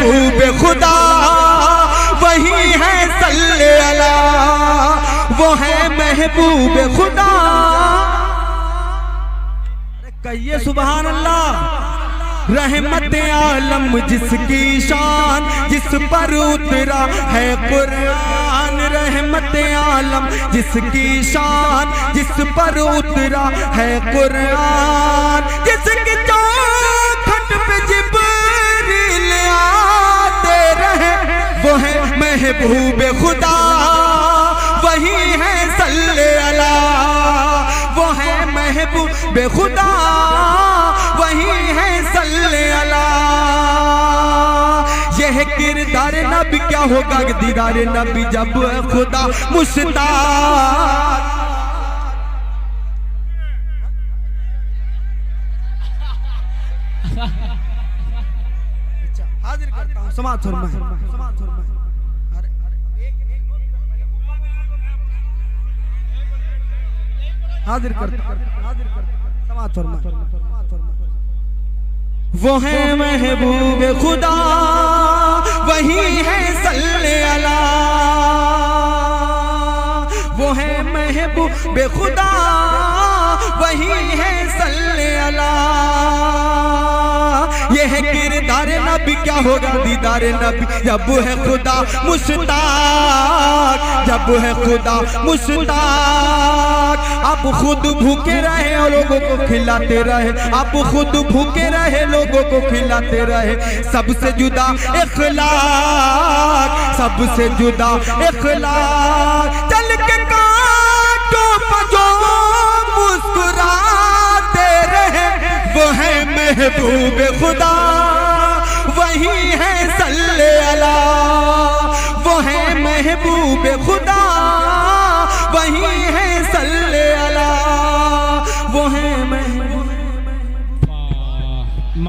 महबूब खुदा वही है सल्ले अला, वो है महबूब खुदा। कहिए सुभान अल्लाह। रहमत आलम जिसकी शान, जिस पर उतरा है कुरान। रहमत आलम जिसकी शान, जिस पर उतरा है कुरान। जिसकी चौखट पे जिब्रील आते रहे, वो है महबूब खुदा वही है सल्ले अला, वो है महबूब खुदा वही है सल्ले अला। यह किरदार नबी क्या होगा दीदार नबी जब खुदा मुश्ताक। हाजिर करता हूं समाअत फरमाएं। हाजिर करता समाअत फरमाएं। वो है महबूब खुदा वही है सल्ले अला, वो है महबूब खुदा वही है सल्ले अला। यह किरदार नबी क्या होगा दीदार नबी जब है खुदा मुश्ताक, जब है खुदा मुश्ताक। आप खुद भूखे रहे और लोगों को खिलाते रहे, आप खुद भूखे रहे लोगों को खिलाते रहे। सबसे जुदा इखलाक, सबसे जुदा इखलाक। चल के कांटों पर जो मुस्कुराते रहे, वो है महबूब खुदा वही है सल्ले अला, वो है महबूब खुदा